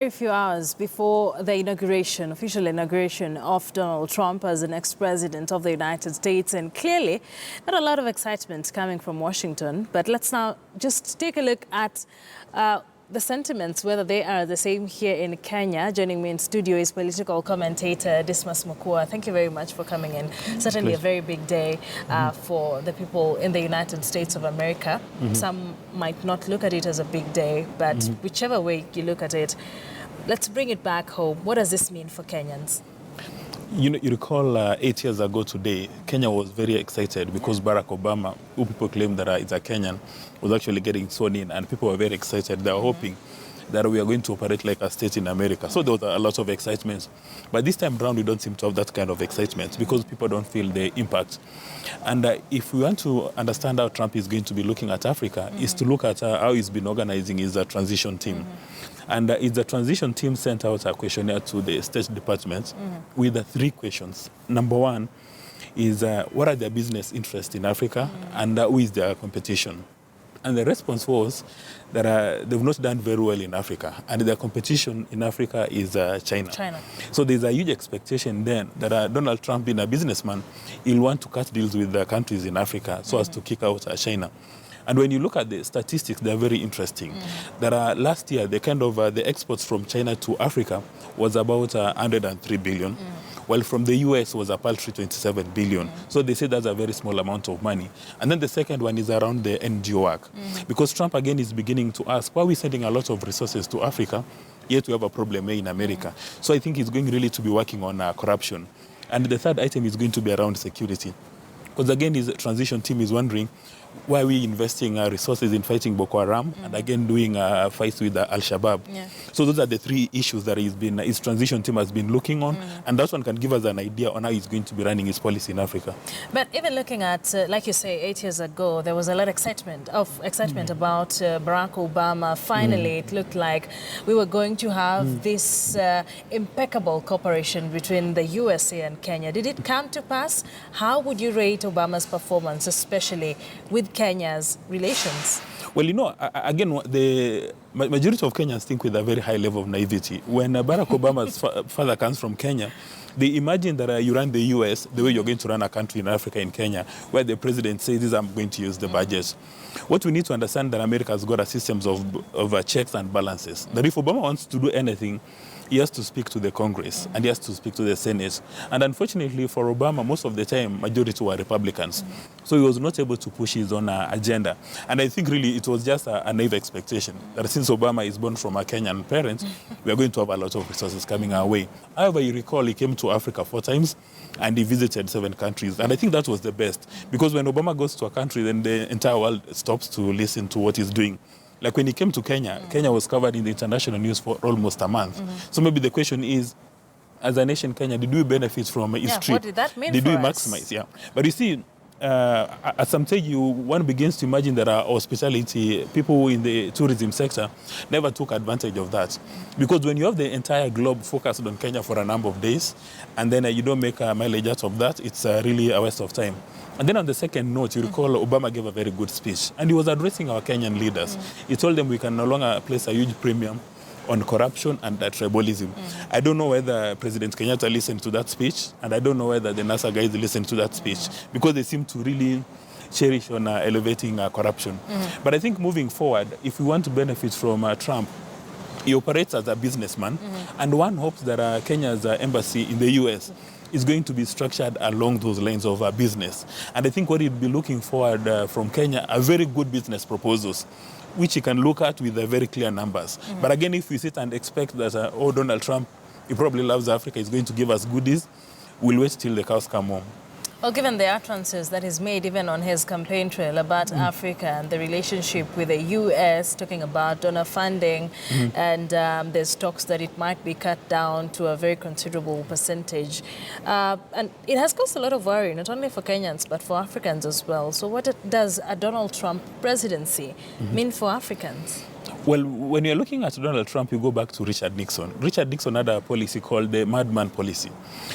A few hours before the official inauguration of Donald Trump as the next president of the United States, and clearly not a lot of excitement coming from Washington. But let's now just take a look at the sentiments, whether they are the same here in Kenya. Joining me in studio is political commentator Dismas Mukua. Thank you very much for coming in. Certainly a very big day for the people in the United States of America. Some might not look at it as a big day, but whichever way you look at it, let's bring it back home. What does this mean for Kenyans? You recall 8 years ago today, Kenya was very excited because Barack Obama, who people claim that is a Kenyan, was actually getting sworn in, and people were very excited. They were hoping that we are going to operate like a state in America. So there was a lot of excitement. But this time around, we don't seem to have that kind of excitement because people don't feel the impact. And if we want to understand how Trump is going to be looking at Africa, is to look at how he's been organizing his transition team. And it's the transition team sent out a questionnaire to the State Department with 3 questions. Number one is, what are their business interests in Africa, and who is their competition? And the response was that they've not done very well in Africa, and their competition in Africa is China. So there's a huge expectation then that Donald Trump, being a businessman, he'll want to cut deals with the countries in Africa so as to kick out China. And when you look at the statistics, they're very interesting. That last year, the exports from China to Africa was about 103 billion, while from the US was a paltry 27 billion. So they say that's a very small amount of money. And then the second one is around the NGO work. Because Trump, again, is beginning to ask, why are we sending a lot of resources to Africa, yet we have a problem here in America? So I think he's going really to be working on corruption. And the third item is going to be around security. Because again, his transition team is wondering, why are we investing resources in fighting Boko Haram and again doing fights with Al-Shabaab? So those are the 3 issues that his transition team has been looking on, and that one can give us an idea on how he's going to be running his policy in Africa. But even looking at, like you say, 8 years ago, there was a lot of excitement about Barack Obama. Finally, it looked like we were going to have this impeccable cooperation between the USA and Kenya. Did it come to pass? How would you rate Obama's performance, especially with Kenya's relations? Well, again, the majority of Kenyans think with a very high level of naivety. When Barack Obama's father comes from Kenya, they imagine that you run the US the way you're going to run a country in Africa, in Kenya, where the president says, I'm going to use the budget. What we need to understand that America has got a system of checks and balances. That if Obama wants to do anything, he has to speak to the Congress and he has to speak to the Senate. And unfortunately for Obama, most of the time, majority were Republicans. So he was not able to push his own agenda. And I think really it was just a naive expectation that since Obama is born from a Kenyan parent, we are going to have a lot of resources coming our way. However, you recall he came to Africa 4 times and he visited 7 countries. And I think that was the best. Because when Obama goes to a country, then the entire world stops to listen to what he's doing. Like when he came to Kenya, Kenya was covered in the international news for almost a month. So maybe the question is, as a nation, Kenya, did we benefit from his trip? What did that mean Did for we us? maximize? Yeah. But you see, at some stage, one begins to imagine that our hospitality, people in the tourism sector, never took advantage of that. Because when you have the entire globe focused on Kenya for a number of days, and then you don't make a mileage out of that, it's really a waste of time. And then on the second note, you recall Obama gave a very good speech, and he was addressing our Kenyan leaders. He told them we can no longer place a huge premium on corruption and tribalism. I don't know whether President Kenyatta listened to that speech, and I don't know whether the NASA guys listened to that speech, because they seem to really cherish on elevating corruption. But I think moving forward, if we want to benefit from Trump, he operates as a businessman, and one hopes that Kenya's embassy in the US is going to be structured along those lines of business. And I think what he'd be looking forward from Kenya are very good business proposals, which he can look at with very clear numbers. But again, if we sit and expect that, Donald Trump, he probably loves Africa, he's going to give us goodies, we'll wait till the cows come home. Well, given the utterances that he's made even on his campaign trail about Africa and the relationship with the U.S., talking about donor funding, and there's talks that it might be cut down to a very considerable percentage. And it has caused a lot of worry, not only for Kenyans, but for Africans as well. So what does a Donald Trump presidency mean for Africans? Well, when you're looking at Donald Trump, you go back to Richard Nixon. Richard Nixon had a policy called the madman policy,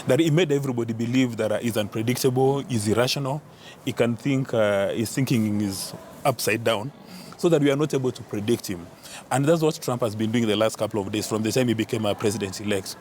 that he made everybody believe that he's unpredictable, he's irrational, he can think, his thinking is upside down. So so that we are not able to predict him. And that's what Trump has been doing the last couple of days from the time he became a president-elect.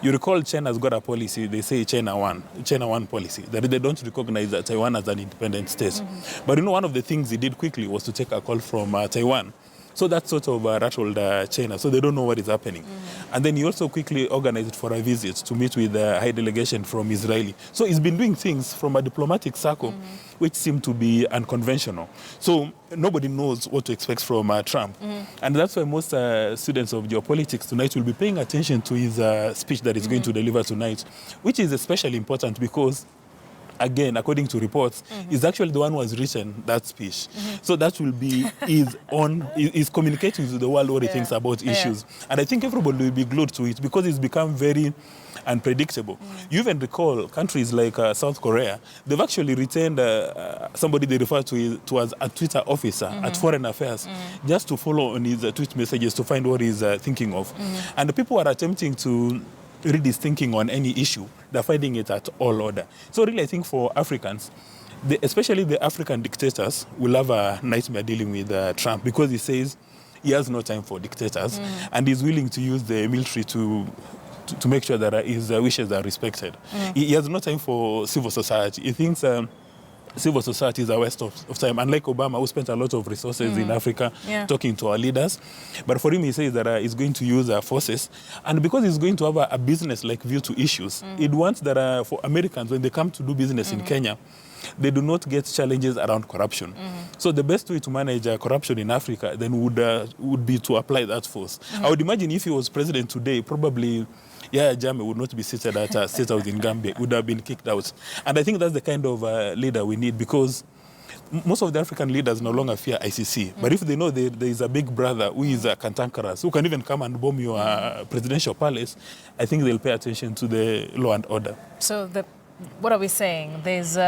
You recall China's got a policy, they say China one policy, that they don't recognize Taiwan as an independent state. But one of the things he did quickly was to take a call from Taiwan. So that sort of rattled China, so they don't know what is happening. And then he also quickly organized for a visit to meet with the high delegation from Israel. So he's been doing things from a diplomatic circle which seem to be unconventional. So nobody knows what to expect from Trump. And that's why most students of geopolitics tonight will be paying attention to his speech that he's going to deliver tonight, which is especially important because again, according to reports, is actually the one who has written that speech. So that will be is communicating to the world what he thinks about issues. And I think everybody will be glued to it because it's become very unpredictable. You even recall countries like South Korea, they've actually retained somebody they refer to as a Twitter officer at Foreign Affairs, just to follow on his tweet messages to find what he's thinking of. And the people are attempting to read his thinking on any issue. They're finding it at all order. So really, I think for Africans, especially the African dictators, will have a nightmare dealing with Trump because he says he has no time for dictators and he's willing to use the military to make sure that his wishes are respected. He has no time for civil society. He thinks civil society is a waste of time. Unlike Obama, who spent a lot of resources in Africa talking to our leaders. But for him, he says that he's going to use forces. And because he's going to have a business-like view to issues, he'd want that for Americans, when they come to do business in Kenya, they do not get challenges around corruption. So the best way to manage corruption in Africa then would be to apply that force. I would imagine if he was president today, probably Yahya Jammeh would not be seated at a state house in Gambia, would have been kicked out. And I think that's the kind of leader we need because most of the African leaders no longer fear ICC. But if they know there is a big brother who is cantankerous, who can even come and bomb your presidential palace, I think they'll pay attention to the law and order. So what are we saying? There's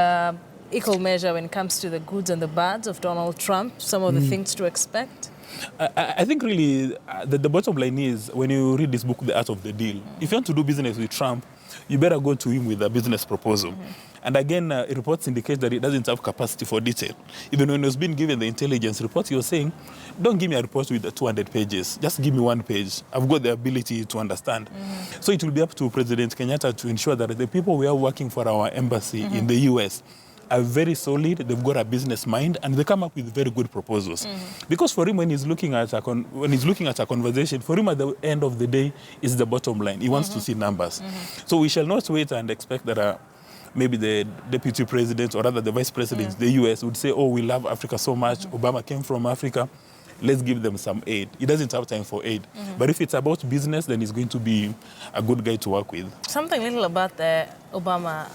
equal measure when it comes to the goods and the bads of Donald Trump, some of the things to expect? I think really the bottom line is when you read this book, The Art of the Deal, if you want to do business with Trump, you better go to him with a business proposal. And again, reports indicate that he doesn't have capacity for detail. Even when he was being given the intelligence report, he was saying, don't give me a report with 200 pages. Just give me 1 page. I've got the ability to understand. So it will be up to President Kenyatta to ensure that the people we are working for our embassy in the U.S. are very solid, they've got a business mind, and they come up with very good proposals. Because for him, when he's looking at a conversation, for him at the end of the day, is the bottom line. He wants to see numbers. So we shall not wait and expect that maybe the deputy president or rather the vice president, the US, would say, oh, we love Africa so much. Obama came from Africa. Let's give them some aid. He doesn't have time for aid. But if it's about business, then he's going to be a good guy to work with. Something little about the Obama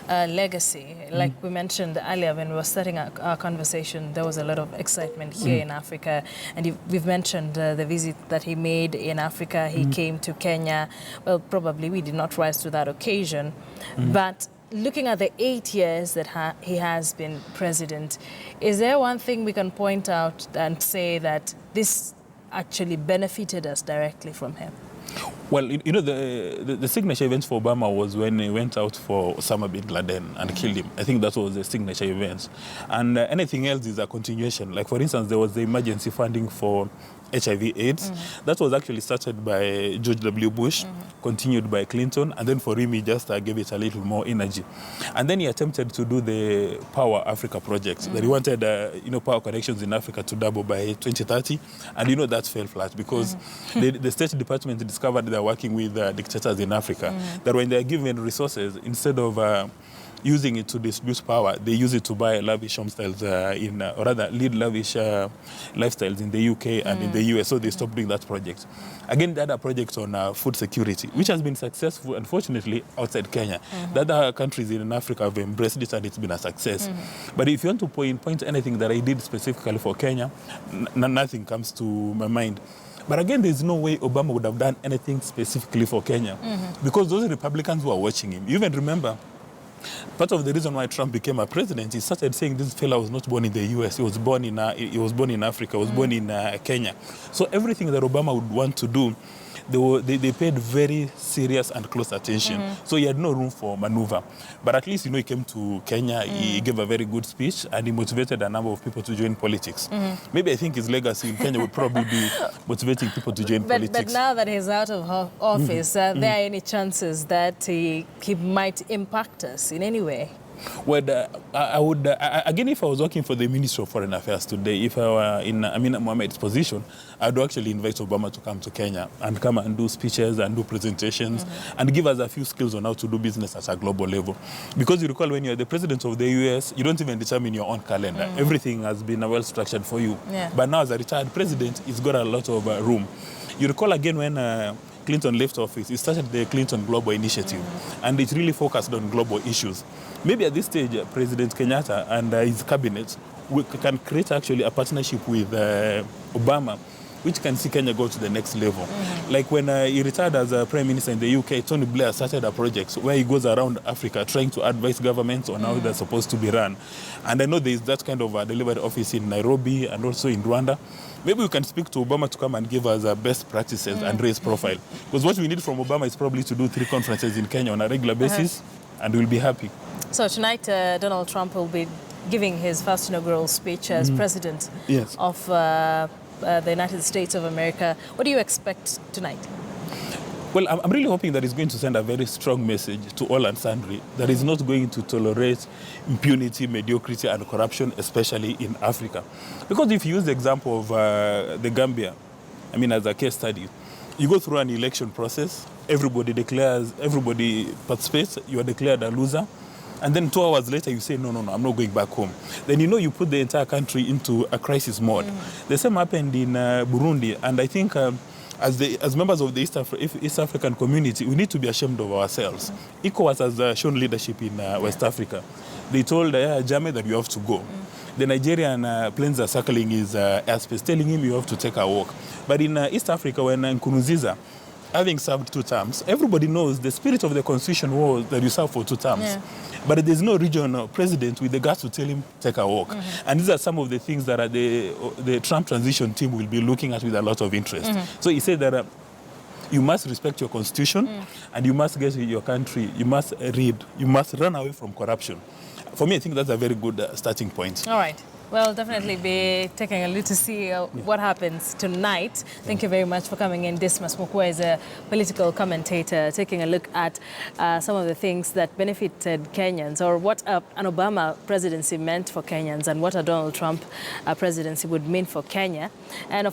legacy. Like we mentioned earlier when we were starting our conversation, there was a lot of excitement here in Africa. And we've mentioned the visit that he made in Africa. He came to Kenya. Well, probably we did not rise to that occasion. But looking at the 8 years that he has been president, is there one thing we can point out and say that this actually benefited us directly from him? Well, the signature event for Obama was when he went out for Osama bin Laden and killed him. I think that was the signature event. And anything else is a continuation. Like, for instance, there was the emergency funding for HIV/AIDS. That was actually started by George W. Bush, continued by Clinton, and then for him, he just gave it a little more energy. And then he attempted to do the Power Africa project, that he wanted, power connections in Africa to double by 2030. And, that fell flat because the State Department discovered they're working with dictators in Africa, that when they're given resources, instead of using it to distribute power, they use it to buy lavish homestyles or rather lead lavish lifestyles in the UK and in the US, so they stopped doing that project. Again, the other project on food security, which has been successful, unfortunately, outside Kenya. The other countries in Africa have embraced it and it's been a success. But if you want to point anything that I did specifically for Kenya, nothing comes to my mind. But again, there's no way Obama would have done anything specifically for Kenya because those Republicans who are watching him, you even remember, part of the reason why Trump became a president, he started saying this fellow was not born in the US. He was born in Africa. He was born in Kenya. So everything that Obama would want to do, they paid very serious and close attention. So he had no room for maneuver. But at least, he came to Kenya, he gave a very good speech, and he motivated a number of people to join politics. Maybe I think his legacy in Kenya would probably be motivating people to join politics. But now that he's out of office, are there any chances that he might impact us in any way? Well, I would, again, if I was working for the Ministry of Foreign Affairs today, if I were in Amina Mohamed's position, I would actually invite Obama to come to Kenya and come and do speeches and do presentations and give us a few skills on how to do business at a global level. Because you recall, when you're the president of the US, you don't even determine your own calendar. Everything has been well structured for you. Yeah. But now, as a retired president, he's got a lot of room. You recall again when Clinton left office, he started the Clinton Global Initiative, and it really focused on global issues. Maybe at this stage, President Kenyatta and his cabinet can create actually a partnership with Obama, which can see Kenya go to the next level. Like when he retired as a Prime Minister in the UK, Tony Blair started a project where he goes around Africa trying to advise governments on how they're supposed to be run. And I know there is that kind of a delivery office in Nairobi and also in Rwanda. Maybe we can speak to Obama to come and give us best practices and raise profile. Because what we need from Obama is probably to do 3 conferences in Kenya on a regular basis, and we'll be happy. So tonight, Donald Trump will be giving his first inaugural speech as president of the United States of America. What do you expect tonight? Well, I'm really hoping that he's going to send a very strong message to all and sundry that he's not going to tolerate impunity, mediocrity, and corruption, especially in Africa. Because if you use the example of the Gambia, as a case study, you go through an election process, everybody participates, you are declared a loser, and then 2 hours later you say, no, I'm not going back home. Then you put the entire country into a crisis mode. The same happened in Burundi, and I think as members of the East African community, we need to be ashamed of ourselves. ECOWAS has shown leadership in West Africa. They told Jammeh that you have to go. The Nigerian planes are circling his airspace, telling him you have to take a walk. But in East Africa, when Nkurunziza, having served 2 terms, everybody knows the spirit of the constitution was that you serve for 2 terms. Yeah. But there's no regional president with the guts to tell him, take a walk. And these are some of the things that the Trump transition team will be looking at with a lot of interest. So he said that you must respect your constitution and you must get to your country, you must read, you must run away from corruption. For me, I think that's a very good starting point. All right. Well, definitely be taking a look to see what happens tonight. Thank you very much for coming in. Dismas Mukwe is a political commentator taking a look at some of the things that benefited Kenyans, or what an Obama presidency meant for Kenyans and what a Donald Trump presidency would mean for Kenya. And of